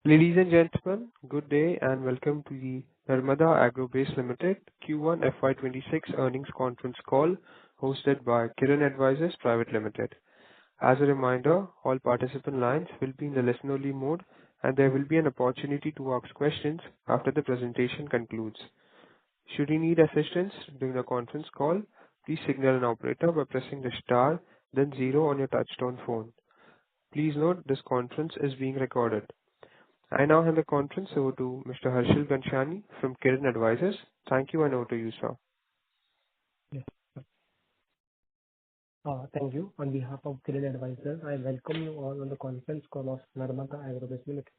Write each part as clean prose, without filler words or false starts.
Ladies and gentlemen, good day and welcome to the Narmada Agrobase Limited Q1 FY26 earnings conference call hosted by Kiran Advisors Private Limited. As a reminder, all participant lines will be in the listen-only mode, and there will be an opportunity to ask questions after the presentation concludes. Should you need assistance during the conference call, please signal an operator by pressing the star, then zero on your touchtone phone. Please note this conference is being recorded. I now hand the conference over to Mr. Harshil Ganshani from Kiran Advisors. Thank you, and over to you, sir. Yes. Thank you. On behalf of Kiran Advisors, I welcome you all on the conference call of Narmada Agrobase Limited.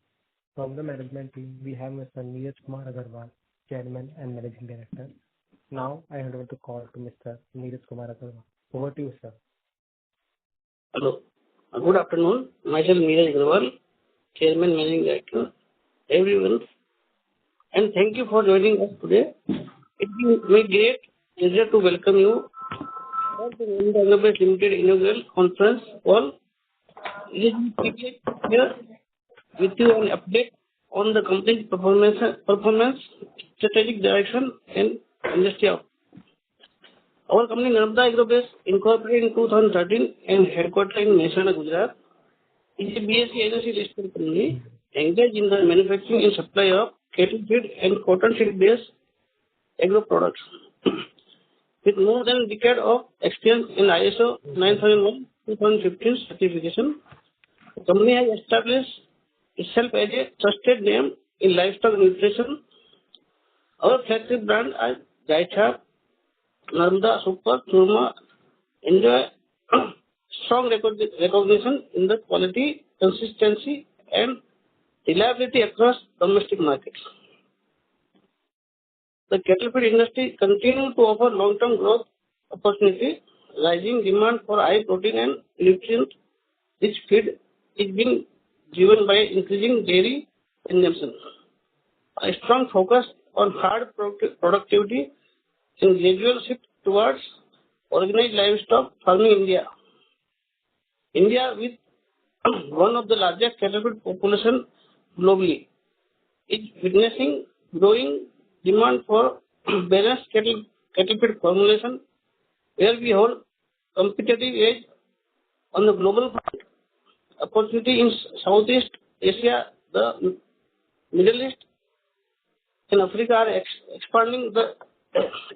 From the management team, we have Mr. Neeraj Kumar Agarwal, Chairman and Managing Director. Now, I hand over the call to Mr. Neeraj Kumar Agarwal. Over to you, sir. Hello. Good afternoon. Myself Neeraj Agarwal, Chairman, Managing Director, everyone, and thank you for joining us today. It is my great pleasure to welcome you for the Narmada Agrobase Limited inaugural conference call. It is my privilege here with you an update on the company's performance, strategic direction, and industry outlook. Our company Narmada Agrobase, incorporated in 2013 and headquartered in Mehsana, Gujarat, is a BSE agency listed company engaged in the manufacturing and supply of cattle feed and cotton seed based agro products. With more than a decade of experience in ISO 9001:2015 certification, the company has established itself as a trusted name in livestock nutrition. Our flagship brand are Jaichap, Narmada Super, Churma enjoy strong recognition in the quality, consistency, and reliability across domestic markets. The cattle feed industry continues to offer long-term growth opportunity. Rising demand for high protein and nutrient-rich feed is being driven by increasing dairy consumption. A strong focus on hard productivity and gradual shift towards organized livestock farming in India. India, with one of the largest cattle feed population globally, is witnessing growing demand for balanced cattle feed formulation, where we hold competitive edge on the global front. Opportunity in Southeast Asia, the Middle East, and Africa are expanding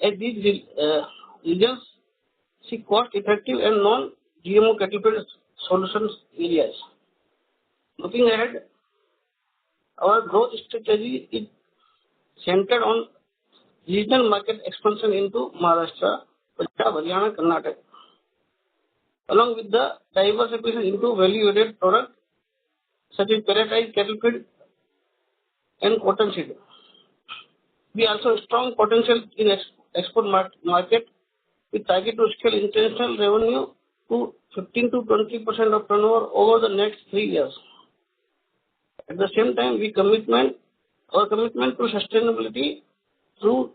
as these regions seek cost-effective and non-GMO cattle feed solutions areas. Looking ahead, our growth strategy is centered on regional market expansion into Maharashtra, Punjab, Haryana, Karnataka, along with the diversification into value-added products such as pelletized cattle feed and cotton seed. We also have strong potential in export market with target to scale international revenue to 15 to 20% of turnover over the next 3 years. At the same time, our commitment to sustainability through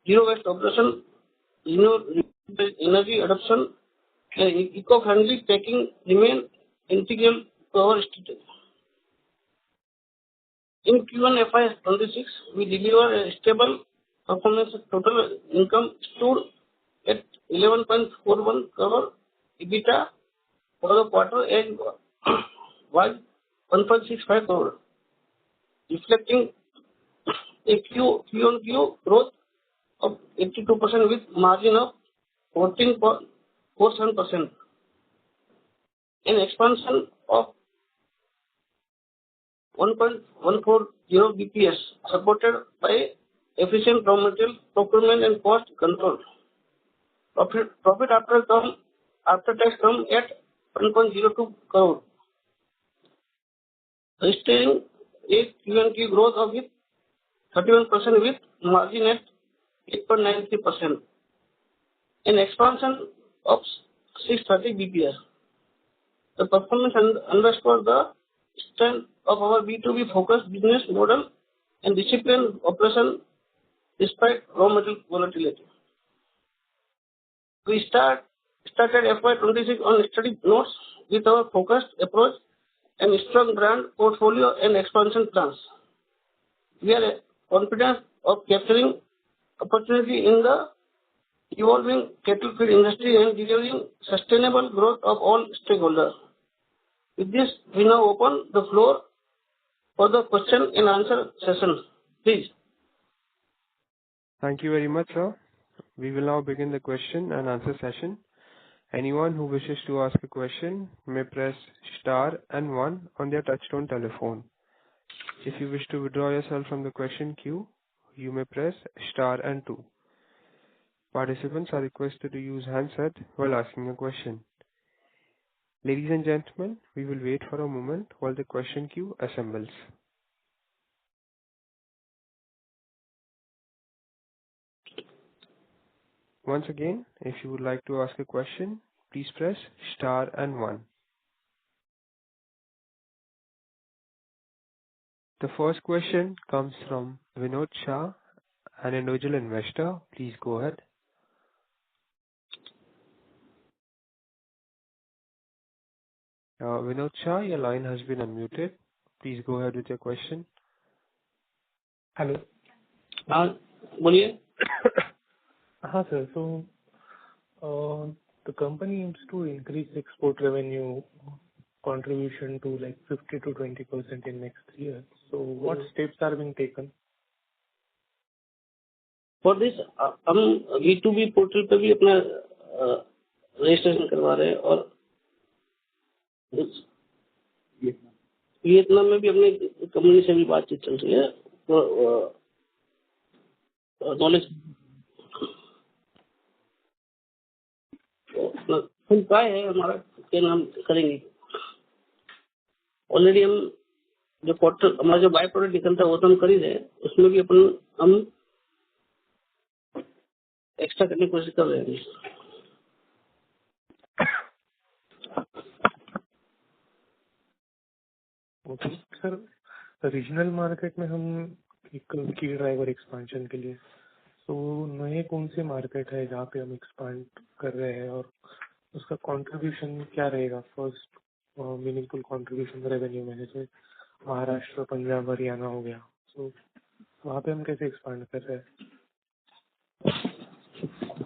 zero waste operation, energy adoption, and eco-friendly packing remain integral to our strategy. In Q1 FY26, we delivered a stable performance. Total income stood at 11.41 crore. EBITDA for the quarter end was 1.65 crore, reflecting a Q-on-Q growth of 82% with margin of 14.47%, an expansion of 1.140 BPS, supported by efficient raw material procurement and cost control. Profit after tax come at 1.02 crore, registering a Q&Q growth of 31% with margin at 8.93%, an expansion of 630 BPS. The performance underscores the strength of our B2B focused business model and disciplined operation despite raw material volatility. We started FY26 on steady notes with our focused approach and strong brand portfolio and expansion plans. We are confident of capturing opportunity in the evolving cattle feed industry and delivering sustainable growth of all stakeholders. With this, we now open the floor for the question and answer session. Please. Thank you very much, sir. We will now begin the question and answer session. Anyone who wishes to ask a question may press star and 1 on their touchtone telephone. If you wish to withdraw yourself from the question queue, you may press star and 2. Participants are requested to use handset while asking a question. Ladies and gentlemen, we will wait for a moment while the question queue assembles. Once again, if you would like to ask a question, please press star and 1. The first question comes from Vinod Shah, an individual investor. Please go ahead. Vinod Shah, your line has been unmuted. Please go ahead with your question. Hello. हाँ, बोलिए. हाँ sir, so the company aims to increase export revenue contribution to like 50 to 20% in next year. So what steps are being taken? For this, हम B2B portal पे भी अपना registration करवा रहे हैं और वियतनाम में भी अपने कंपनी से भी बातचीत चल रही है. तो नॉलेज फुल काय है हमारा के नाम करेंगे. ऑलरेडी हम जो क्वार्टर हमारा जो बाय प्रोडक्ट निकलता है वो तो हम कर ही रहे हैं. उसमें भी अपन हम एक्स्ट्रा करने की कोशिश कर रहे हैं. ओके सर, रीजनल मार्केट में हम एक की ड्राइवर एक्सपेंशन के लिए तो नए कौन से मार्केट है जहाँ पे हम एक्सपांड कर रहे हैं और उसका कंट्रीब्यूशन क्या रहेगा? फर्स्ट मीनिंगफुल कंट्रीब्यूशन रेवेन्यू में, जैसे महाराष्ट्र, पंजाब, हरियाणा हो गया, तो वहाँ पे हम कैसे एक्सपांड कर रहे हैं?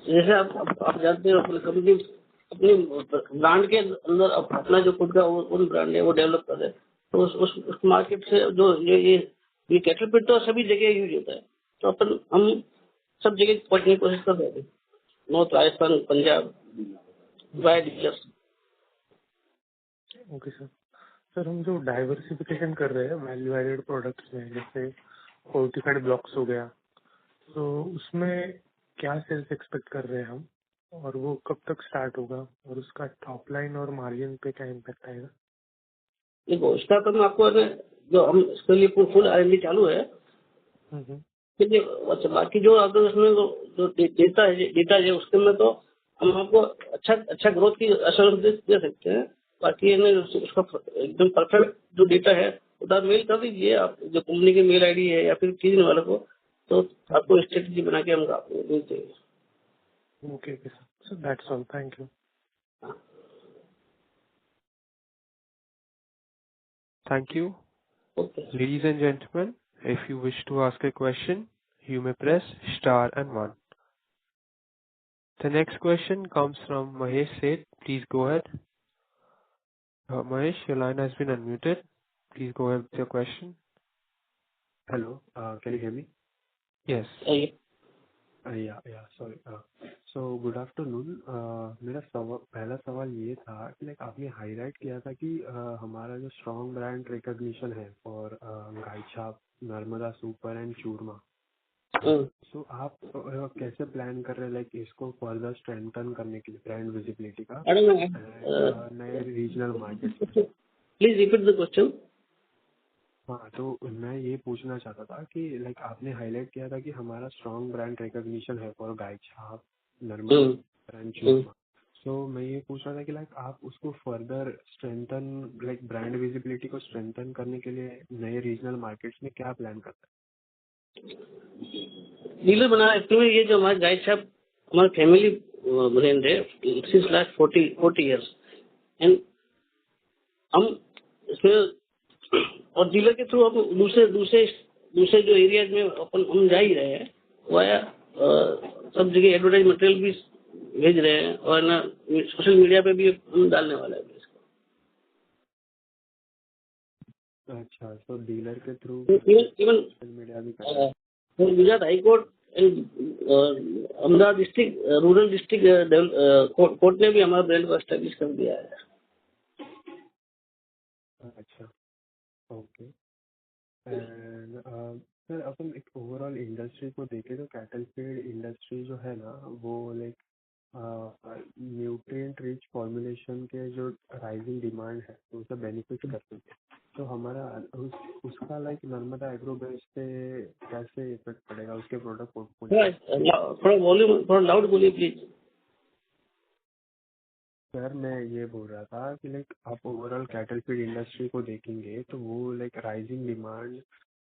जैसे आप जानते हो अपनी कंपनी अपनी ब्रांड के अंदर अपना जो खुद का उन ब्रांड है वो डेवलप कर रहे हैं. तो उस मार्केट से जो ये कैटल फीड तो सभी जगह यूज होता है. तो अपन हम सब जगह पहुंचने की कोशिश कर रहे हैं. North Rajasthan, Punjab, via dealers. Okay sir. Sir हम जो डाइवर्सिफिकेशन कर रहे हैं वैल्यू एडेड प्रोडक्ट्स में, जैसे फोर्टिफाइड ब्लॉक्स हो गया, तो उसमें क्या सेल्स एक्सपेक्ट कर रहे हैं हम और वो कब तक स्टार्ट होगा और उसका टॉप लाइन और मार्जिन पे क्या इम्पैक्ट आएगा? देखो, इसका तो मैं आपको जो हम इसके लिए फुल R&D चालू है. अच्छा, बाकी जो अगर उसमें जो डेटा है उसके में तो हम आपको अच्छा ग्रोथ की एश्योरेंस दे सकते हैं. बाकी उसका एकदम परफेक्ट जो डेटा है उधर मेल कर दीजिए आप, जो कंपनी की मेल आईडी है या फिर किसी वाले को, तो आपको स्ट्रेटेजी बना के हम आपको भेज देंगे. Okay sir, that's all. Thank you. Thank you. Okay. Ladies and gentlemen, if you wish to ask a question, you may press star and 1. The next question comes from Mahesh Seth. Please go ahead. Mahesh, your line has been unmuted. Please go ahead with your question. Hello, can you hear me? Yes. Yeah, sorry. So good afternoon. मेरा पहला सवाल ये था कि like आपने highlight किया था कि हमारा जो स्ट्रॉन्ग ब्रांड रिकॉग्निशन है और गाय छाप, नर्मदा सुपर एंड चूरमा, सो आप कैसे प्लान कर रहे हैं लाइक इसको फर्दर स्ट्रेंथन करने के लिए ब्रांड विजिबिलिटी का नए regional market? Please repeat the question. हाँ, तो मैं ये पूछना चाहता था कि लाइक आपने हाईलाइट किया था कि हमारा स्ट्रॉन्ग ब्रांड रिकॉग्निशन है फॉर गाय छाप, नर्मदा एंड चूरमा. सो मैं ये पूछ रहा था कि लाइक आप उसको further strengthen, like brand visibility को स्ट्रेंथन करने के लिए नए रीजनल मार्केट्स में क्या प्लान करते हैं? डीलर बना एक्चुअली ये जो हमारा गाय छाप हमारा फैमिली ब्रांड है सिंस लास्ट 40 इयर्स. एंड हम इसमें और डीलर के थ्रू हम दूसरे जो एरियाज में हम जा ही रहे हैं, वाया सब जगह एडवर्टाइज मटेरियल भी भेज रहे हैं और ना सोशल मीडिया पे भी हम डालने वाले हैं इसको। अच्छा, तो डीलर के थ्रू इवन सोशल मीडिया भी कर रहे हैं। Gujarat high court and Ahmedabad district rural district court ने भी हमारा ब्रांड को एस्टेब्लिश कर दिया है। अच्छा, ओके। एंड सर अपन एक ओवरऑल इंडस्ट्री को देखें तो कैटल फीड इंडस्ट्री जो है ना वो लाइक न्यूट्रिएंट रिच फॉर्मुलेशन के जो राइजिंग डिमांड है तो उसे बेनिफिट करते हैं। तो हमारा उसका लाइक नर्मदा एग्रो बेस पे कैसे इफेक्ट पड़ेगा उसके प्रोडक्ट पोर्टफोलियो? थोड़ा वॉल्यूम थोड़ा लाउड बोलिए प्लीज। सर मैं ये बोल रहा था कि लाइक आप ओवरऑल कैटल फीड इंडस्ट्री को देखेंगे तो वो like rising demand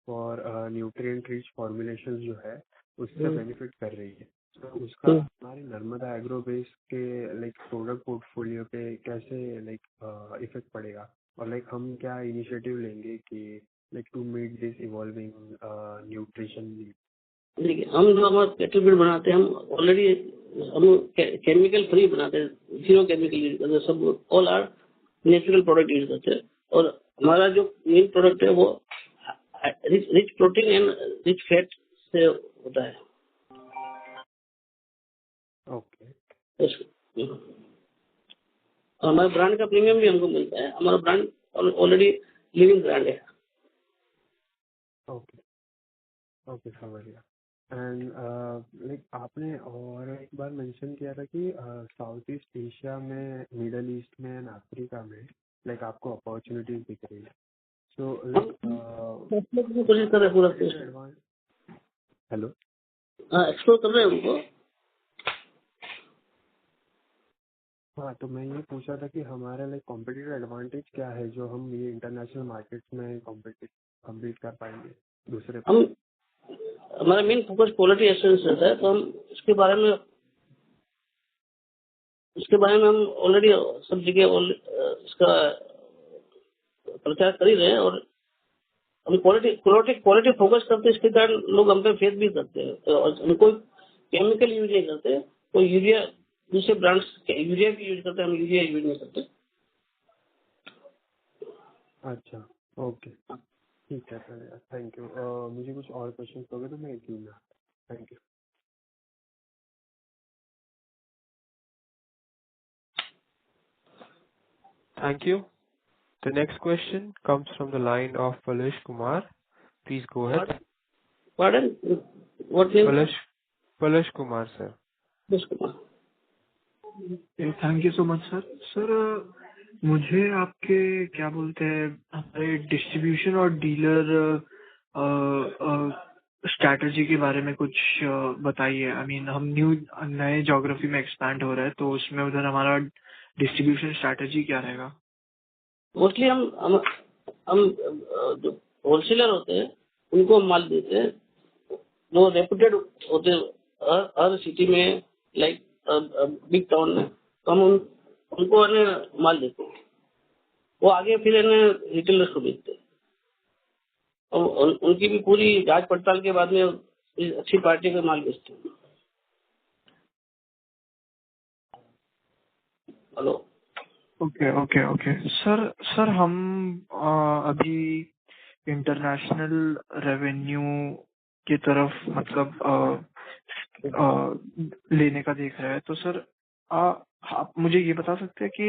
for nutrient rich formulation जो है उससे बेनिफिट कर रही है। तो उसका हमारे नर्मदा एग्रो बेस के लाइक प्रोडक्ट पोर्टफोलियो पे कैसे लाइक इफेक्ट पड़ेगा और लाइक हम क्या इनिशिएटिव लेंगे कि like to meet this evolving nutrition need? देखिए, हम जो हमारा कैटल फीड बनाते हैं, हम ऑलरेडी हम केमिकल फ्री बनाते हैं, जीरो केमिकल यूज करते हैं, सब all are natural product use करते हैं। और हमारा जो मेन प्रोडक्ट है वो rich protein and rich fat से होता है। ओके। हमारे ब्रांड का प्रीमियम भी हमको मिलता है। हमारा ब्रांड ऑलरेडी लिविंग ब्रांड है। ओके, ओके, समझ गया। एंड लाइक आपने और एक बार मेंशन किया था कि साउथ ईस्ट एशिया में, मिडल ईस्ट में एंड अफ्रीका में लाइक आपको अपॉर्चुनिटीज दिख रही है। सो लाइक कोशिश कर रहे हैं पूरा हेलो, एक्सप्लोर कर रहे हैं उनको। हाँ, तो मैं ये पूछा था कि हमारा लाइक कॉम्पिटिटिव एडवांटेज क्या है जो हम ये इंटरनेशनल मार्केट्स में कम्पीट कर पाएंगे दूसरे। हम हमारा मेन फोकस क्वालिटी एश्योरेंस रहता है, तो हम उसके बारे में हम ऑलरेडी सब जगह इसका प्रचार कर ही रहे हैं। और हम क्वालिटी फोकस करते हैं, इसके कारण लोग हम पे फेथ भी करते हैं। और हम कोई केमिकल यूज नहीं करते, कोई यूरिया दूसरे ब्रांड्स यूरिया भी यूज करते हैं, हम यूरिया यूज नहीं करते। अच्छा, ओके, ठीक है सर, थैंक यू। मुझे कुछ और क्वेश्चन होंगे तो मैं दूंगा। Thank you. Thank you. The next question comes from the line of Palash Kumar. Please go ahead. Pardon? What name? Palash Kumar, sir. Palash Kumar. Thank you so much sir. Sir मुझे आपके क्या बोलते हैं हमारे distribution और dealer strategy के बारे में कुछ बताइए। आई मीन हम नए ज्योग्राफी में एक्सपैंड हो रहे हैं तो उसमें उधर हमारा डिस्ट्रीब्यूशन स्ट्रैटेजी क्या रहेगा? मोस्टली हम जो होलसेलर होते हैं उनको हम माल देते हैं, जो रेपुटेड होते हैं हर सिटी में, लाइक बिग टाउन में, तो हम उनको माल देते हैं। वो आगे फिर रिटेलर्स को बेचते हैं और उनकी भी पूरी जांच पड़ताल के बाद में अच्छी पार्टी का माल बेचते हैं। Hello, okay okay okay sir हम अभी इंटरनेशनल रेवेन्यू की तरफ मतलब लेने का देख रहा है। तो सर आप मुझे ये बता सकते हैं कि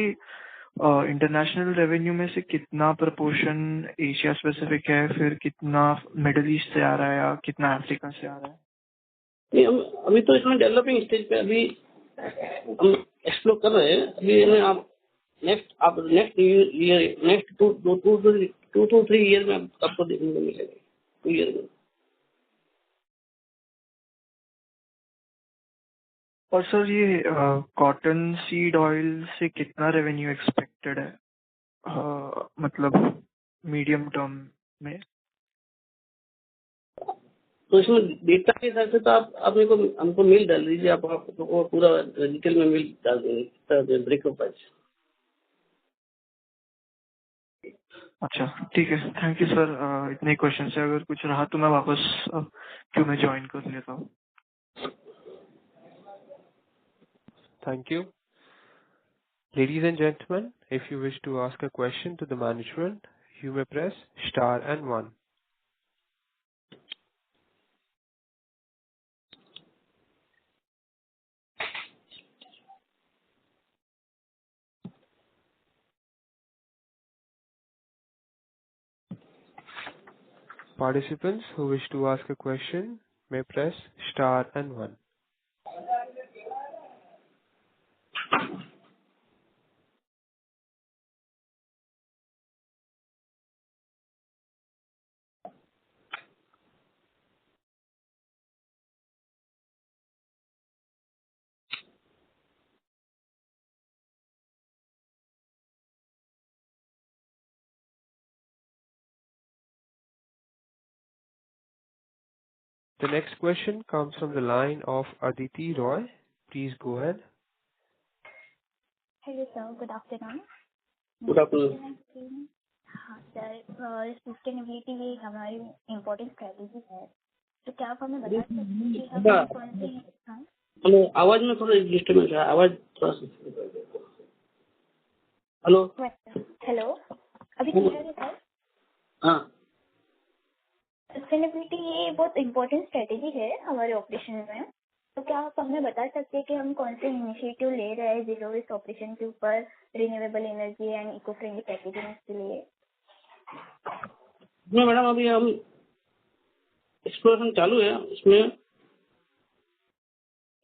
इंटरनेशनल रेवेन्यू में से कितना प्रपोर्शन एशिया स्पेसिफिक है, फिर कितना मिडिल ईस्ट से आ रहा है या कितना अफ्रीका से आ रहा है? नहीं, हम अभी तो इसमें डेवलपिंग स्टेज पे अभी हम एक्सप्लोर कर रहे हैं। अभी आप next year, next 2 to 3 year में आपको देखने को मिलेगा। 2 ईयर में। और सर ये कॉटन सीड ऑयल से कितना रेवेन्यू एक्सपेक्टेड है मतलब मीडियम टर्म में? तो इसमें डेटा के हिसाब से तो आप मेरे को हमको मेल डाल दीजिए, आपको पूरा डिटेल में मेल डाल देंगे ब्रेकअप प्राइस। अच्छा, ठीक है, थैंक यू सर। इतने क्वेश्चन से अगर कुछ रहा तो मैं वापस क्यों में ज्वाइन कर लेता हूँ। Thank you. Ladies and gentlemen, if you wish to ask a question to the management, you may press star and one. Participants who wish to ask a question may press star and one. The next question comes from the line of Aditi Roy. Please go ahead. Hello sir, good afternoon. Good afternoon. हाँ sir, sustainability ये हमारी important strategy है, तो क्या आप हमें बता सकते हैं कि हम कौन सी। हाँ, हेलो, आवाज में थोड़ा डिस्टर्बेंस है, आवाज थोड़ा सा। हेलो हेलो, अभी क्लियर है सर? हाँ, सस्टेनेबिलिटी ये बहुत इम्पोर्टेंट स्ट्रेटेजी है हमारे ऑपरेशन में, तो क्या आप हमें बता सकते हैं कि हम कौन से इनिशिएटिव ले रहे हैं जीरो वेस्ट ऑपरेशन के ऊपर, renewable energy and eco friendly packaging के लिए? मैडम अभी हम एक्सप्लोरेशन चालू है, इसमें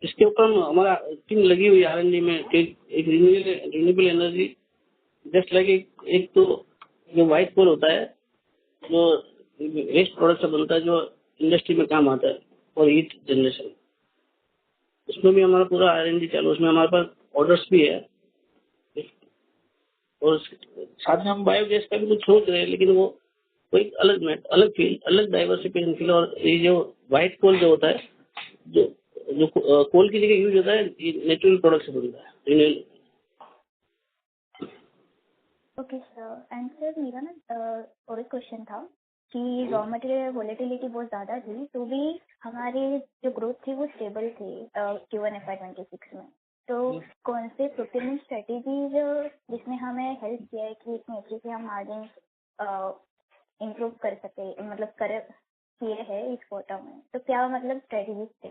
इसके ऊपर हमारा टीम लगी हुई R&D में। एक रिन्यूएबल एनर्जी जस्ट लाइक एक तो जो व्हाइट कोल होता है, जो वेस्ट प्रोडक्ट से बनता है, जो इंडस्ट्री में काम आता है और हीट जनरेशन, उसमें भी हमारा पूरा R&D चालू है। उसमें हमारे पास ऑर्डर्स भी है और साथ में हम बायोगैस का भी कुछ सोच रहे हैं, लेकिन वो कोई अलग फील्ड, अलग डाइवर्सिफिकेशन फील्ड। और ये जो व्हाइट कोल जो होता है, जो जो कोल की जगह यूज होता है, नेचुरल प्रोडक्ट से बनता है, renewable. Okay sir, and sir मेरा ना और एक क्वेश्चन था कि रॉ मटेरियल वोलेटिलिटी बहुत ज़्यादा थी, तो भी हमारी जो ग्रोथ थी वो स्टेबल थी Q1 FY26 में। तो कौन से प्रोक्योरमेंट स्ट्रेटेजीज जिसने हमें हेल्प किया है कि इतनी अच्छे से हम मार्जिन इम्प्रूव कर सके, मतलब किए हैं इस क्वार्टर में, तो क्या मतलब स्ट्रेटेजीज थे?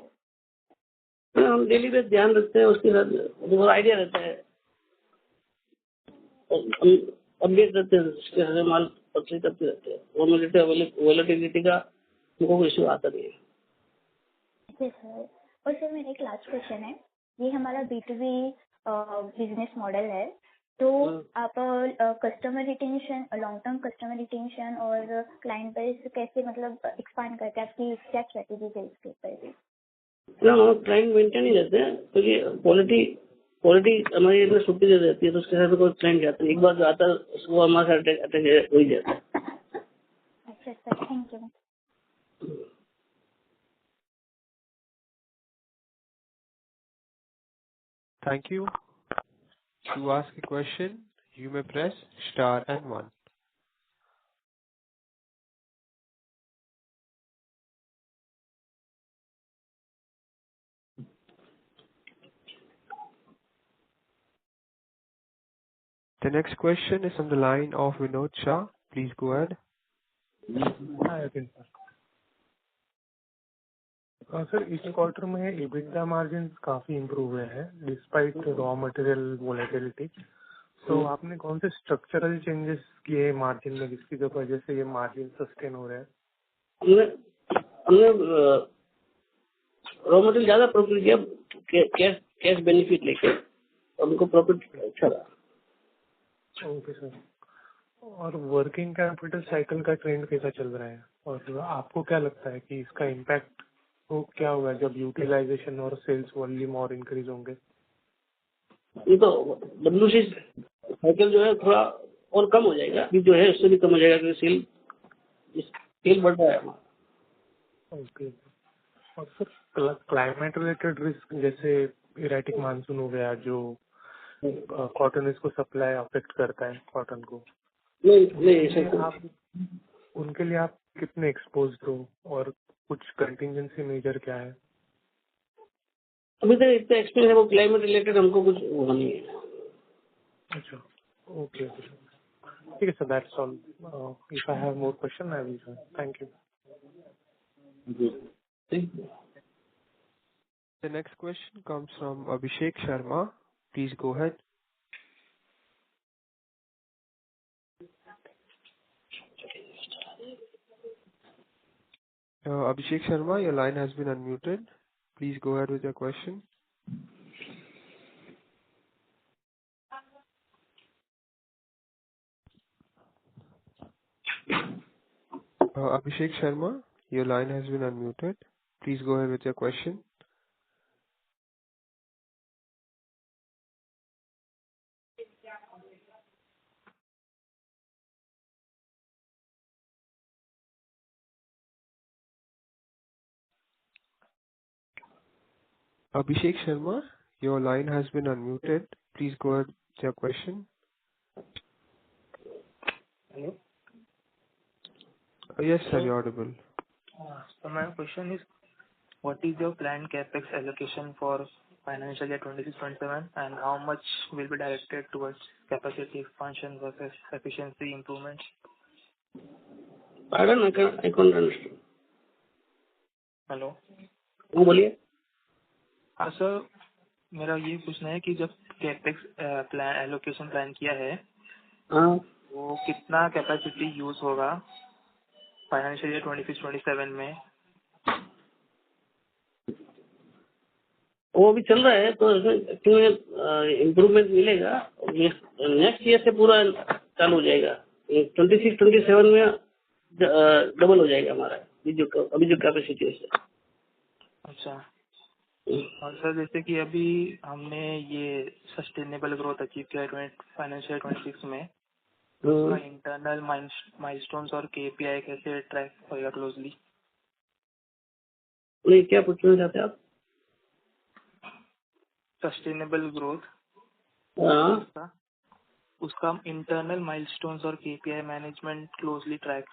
हम डेली बेस ध्यान रखते हैं, उसके साथ बहुत आइडिया रहता है, हम अपडेट रहते हैं, उसके साथ माल परचेज करते रहते हैं। वोलेटिलिटी का हमको कोई इशू आता नहीं है। सर, और सर मेरा एक लास्ट क्वेश्चन है, ये हमारा B2B बिजनेस मॉडल है, तो आप customer retention, long term customer retention और क्लाइंट बेस कैसे मतलब एक्सपांड करते हैं, आपकी क्या स्ट्रेटेजी है इसके ऊपर? हम क्लाइंट मेंटेन ही रहते हैं, क्योंकि क्वालिटी हमारी इतनी छुट्टी दे देती है, तो उसके साथ कोई क्लाइंट जाता है, एक बार जो आता है उसको हमारे साथ अटैच हो ही जाता है। अच्छा sir, thank you. Thank you. To ask a question, you may press star and one. The next question is on the line of Vinod Shah. Please go ahead. हाँ सर, इस क्वार्टर में EBITDA margin काफी improve हुए हैं despite raw material volatility. तो आपने कौन से स्ट्रक्चरल चेंजेस किए मार्जिन में जिसकी वजह से ये मार्जिन सस्टेन हो रहे हैं? हमने रॉ मटेरियल ज्यादा प्रॉफिट किया, कैश बेनिफिट लेके उनको प्रॉफिट अच्छा रहा। ओके सर, और वर्किंग कैपिटल साइकिल का ट्रेंड कैसा चल रहा है, और आपको क्या लगता है कि इसका इम्पैक्ट तो क्या होगा जब यूटिलाइजेशन और सेल्स वॉल्यूम और इंक्रीज होंगे? ये तो WC साइकिल जो है थोड़ा और कम हो जाएगा, अभी जो है उससे भी कम हो जाएगा, क्योंकि सेल बढ़ रहा है हमारा। ओके, और सर क्लाइमेट रिलेटेड रिस्क जैसे इरेटिक मानसून हो गया, जो कॉटन इसको सप्लाई अफेक्ट करता है कॉटन को, नहीं उनके ऐसा लिए आप उनके लिए आप कितने एक्सपोज हो और कुछ कंटिजेंसी मेजर क्या है? अभी तक इतना एक्सपीरियंस है, वो क्लाइमेट रिलेटेड हमको कुछ हुआ नहीं है। अच्छा, ओके ओके, ठीक है sir, that's all. If I have more question I will join. Thank you. Thank you. The next question comes from Abhishek Sharma. Please go ahead. Abhishek Sharma, your line has been unmuted. Please go ahead with your question. Abhishek Sharma, your line has been unmuted. Please go ahead with your question. Abhishek Sharma, your line has been unmuted. Please go ahead with your question. Hello? Yes, sir, Hello? you're audible. So my question is, what is your planned capex allocation for financial year 26-27, and how much will be directed towards capacity expansion versus efficiency improvements? Pardon, I couldn't understand. Hello, हाँ बोलिए। हाँ sir, मेरा ये पूछना है कि जब capex plan allocation plan किया है, हाँ, वो कितना कैपेसिटी यूज होगा फाइनेंशियल ईयर 26-27 में? वो अभी चल रहा है, तो इसमें इम्प्रूवमेंट मिलेगा। नेक्स्ट ईयर से पूरा चालू हो जाएगा। 26-27 में डबल हो जाएगा हमारा अभी जो कैपेसिटी है। अच्छा, और सर जैसे कि अभी हमने ये सस्टेनेबल ग्रोथ अचीव किया है फाइनेंशियल 26 में, तो उसका इंटरनल माइलस्टोन्स और केपीआई कैसे ट्रैक होगा क्लोजली? नहीं, क्या पूछना चाहते हैं आप? सस्टेनेबल ग्रोथ, हाँ, उसका इंटरनल माइलस्टोन्स और केपीआई मैनेजमेंट क्लोजली ट्रैक।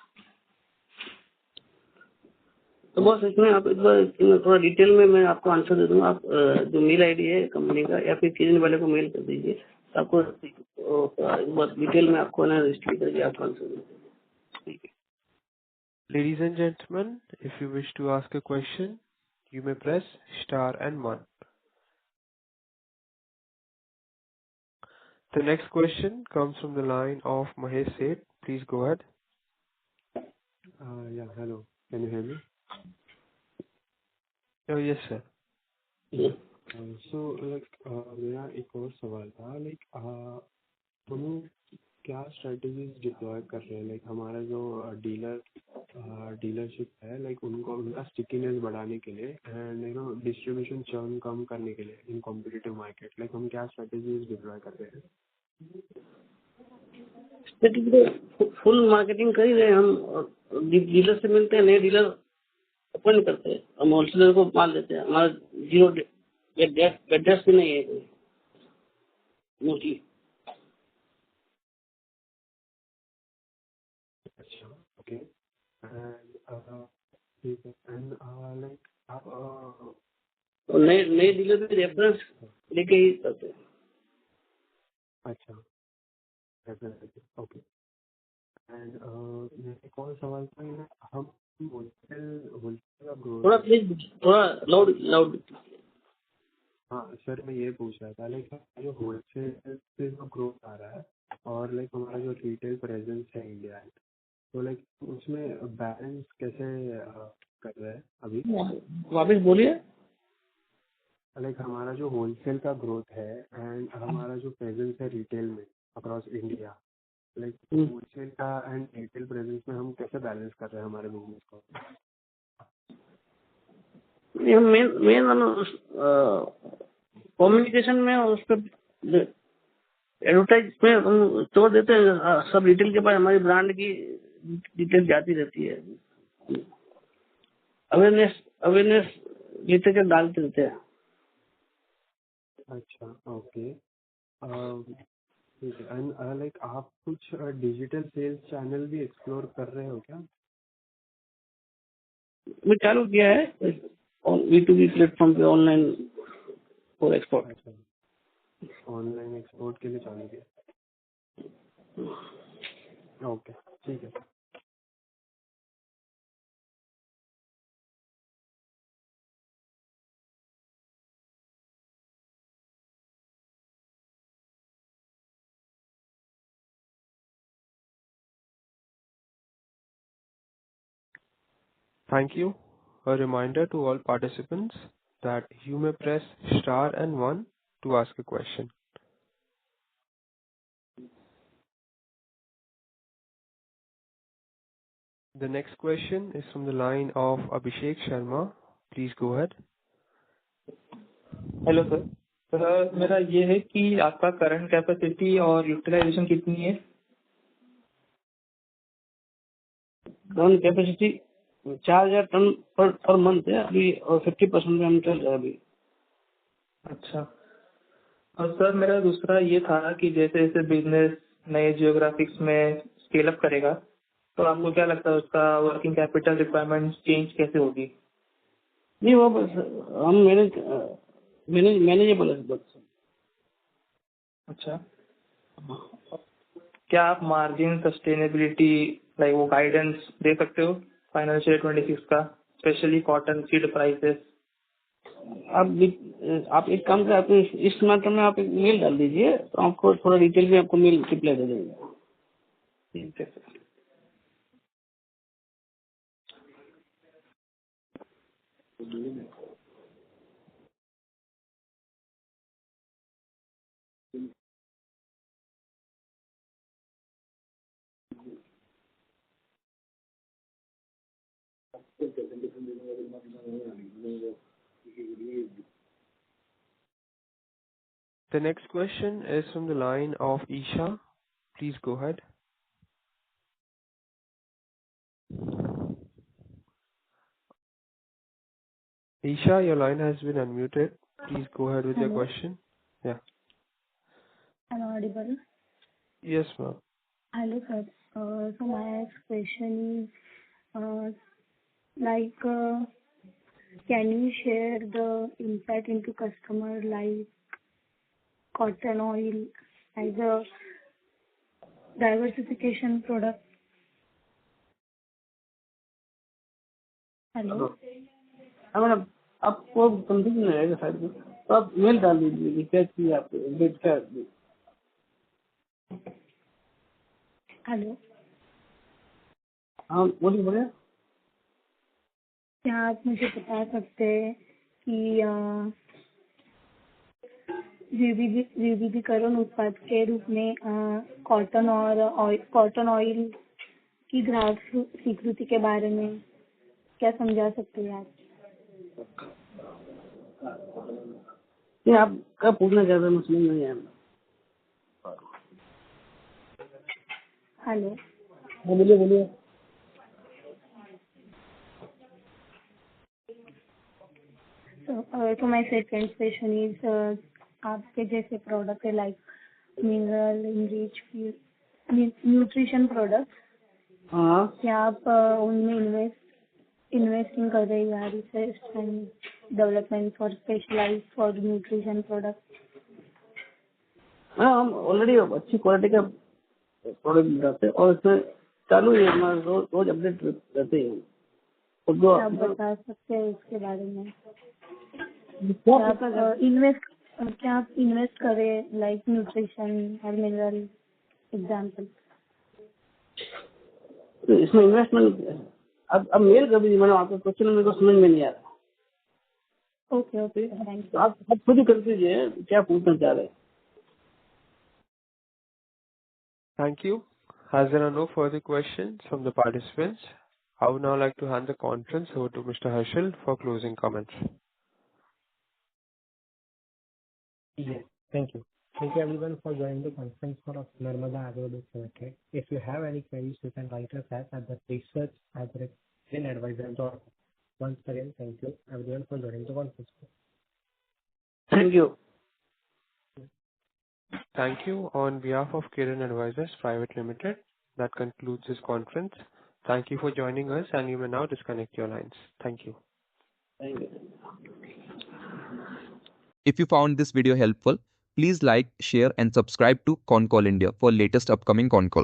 तो बस इसमें आप एक बार थोड़ा डिटेल में मैं आपको आंसर दे दूंगा। आप जो मेल आईडी है कंपनी का, या फिर किसी वाले को मेल कर दीजिए, आपको एक बार डिटेल में आपको ना रजिस्टर करके आपको आंसर दे देंगे। Ladies and gentlemen, if you wish to ask a question, you may press star and 1. The next question comes from the line of Mahesh Seth. Please go ahead. Yeah, hello. Can you hear me? Oh, yes, sir. So मेरा एक और सवाल था, हम क्या strategies deploy कर रहे हैं, हमारा जो डीलरशिप है, उनका स्टिकीनेस बढ़ाने के लिए, एंड डिस्ट्रीब्यूशन चर्न कम करने के लिए इन कॉम्पिटिटिव मार्केट, हम क्या स्ट्रेटजीज डिप्लॉय कर रहे हैं? फुल मार्केटिंग कर ही रहे हैं हम। डीलर से मिलते हैं, नए डीलर अपॉइंट करते हैं, हम होलसेलर को माल देते हैं। हमारा जीरो एड्रेस भी नहीं है कोई मोस्टली। अच्छा, ओके, ठीक है। एंड आप नए डीलर भी रेफरेंस लेके ही करते हैं। अच्छा, ओके। एंड एक और सवाल था, हम होलसेल का ग्रोथ, थोड़ा प्लीज थोड़ा लाउड। हाँ सर, मैं ये पूछ रहा था, जो होलसेल से जो ग्रोथ आ रहा है, और हमारा जो रिटेल प्रेजेंस है इंडिया, तो उसमें बैलेंस कैसे कर रहे हैं अभी? वापस बोलिए। हमारा जो होलसेल का ग्रोथ है एंड हमारा जो प्रेजेंस है रिटेल में अक्रॉस इंडिया, होलसेल का एंड रिटेल प्रेजेंस में हम कैसे बैलेंस कर रहे हैं हमारे बिजनेस को? मेन कम्युनिकेशन में, उस पर एडवर्टाइज में हम छोड़ देते हैं। सब रिटेल के पास हमारी ब्रांड की डिटेल जाती रहती है। अवेयरनेस लिटरेचर डालते रहते हैं। अच्छा, ओके। ठीक है। एंड लाइक आप कुछ डिजिटल सेल्स चैनल भी एक्सप्लोर कर रहे हो क्या? मैं चालू किया है B2B प्लेटफॉर्म पे ऑनलाइन फॉर एक्सपोर्ट। अच्छा, ऑनलाइन एक्सपोर्ट के लिए चालू किया। ओके, ठीक है। Thank you. A reminder to all participants that you may press star and one to ask a question. The next question is from the line of Abhishek Sharma. Please go ahead. Hello sir. Sir मेरा ये है कि आपका current capacity और utilization कितनी है? Current capacity 4,000 ton per month है अभी, और 50% में हम चल रहे हैं अभी। अच्छा। और सर मेरा दूसरा ये था कि जैसे जैसे बिजनेस नए जियोग्राफिक्स में स्केल अप करेगा तो आपको क्या लगता है उसका वर्किंग कैपिटल रिक्वायरमेंट चेंज कैसे होगी? नहीं, वो बस हम मैनेजेबल है बस। अच्छा। क्या आप मार्जिन सस्टेनेबिलिटी लाइक वो गाइडेंस दे सकते हो फाइनेंशियल 26 का, स्पेशली कॉटन सीड प्राइसेस? आप एक काम करें, इस मैटर में आप एक मेल डाल दीजिए तो आपको थोड़ा डिटेल में आपको मेल रिप्लाई दे देंगे। ठीक है sir. The next question is from the line of Isha. Please go ahead. Isha, your line has been unmuted. Please go ahead with your Hello, question. Yeah. I'm audible. Yes, ma'am. Hello, sir. So my question is, like, can you share the insight into customer like cotton oil as a diversification product? Hello. अगर आपको confusion रहेगा शायद तो आप mail डाल दीजिए कि क्या चाहिए आपको, अपडेट क्या। हेलो, हाँ बोलिए। क्या आप मुझे बता सकते हैं कि विविधीकरण उत्पाद के रूप में कॉटन ऑयल की ग्राहक स्वीकृति के बारे में क्या समझा सकते हैं आप? ये आप क्या पूछना चाहते हैं, मुस्लिम नहीं है। हेलो, बोलिए। so my second question is, आपके जैसे प्रोडक्ट है like mineral enriched nutrition product, हाँ, क्या आप उनमें इन्वेस्टिंग कर रहे हैं research and development for specialize for nutrition product? हम ऑलरेडी अच्छी क्वालिटी का प्रोडक्ट बनाते हैं और इसमें चालू है हमारा रोज अपडेट रहते हैं। क्या आप बता सकते हैं उसके बारे में? क्या आप इन्वेस्ट करें लाइक न्यूट्रिशन और मिनरल एग्जाम्पल? तो इसमें इन्वेस्टमेंट अब मेल कर दीजिए। मैंने आपका क्वेश्चन मेरे को समझ में नहीं आ रहा। ओके, थैंक तो यू। आप खुद ही कर दीजिए क्या पूछना चाह रहे हैं। Thank you. As there are no further questions from the participants, I would now like to hand the conference over to Mr. Harshal for closing comments. Yes, thank you. Thank you everyone for joining the conference call of Narmada Agrobase Limited. If you have any queries, you can write us at the research@advisor.com. Once again, thank you everyone for joining the conference call. Thank you. Thank you. On behalf of Kiran Advisors Private Limited, that concludes this conference. Thank you for joining us, and you may now disconnect your lines. Thank you. Thank you. If you found this video helpful, please like, share and subscribe to ConCall India for latest upcoming con calls.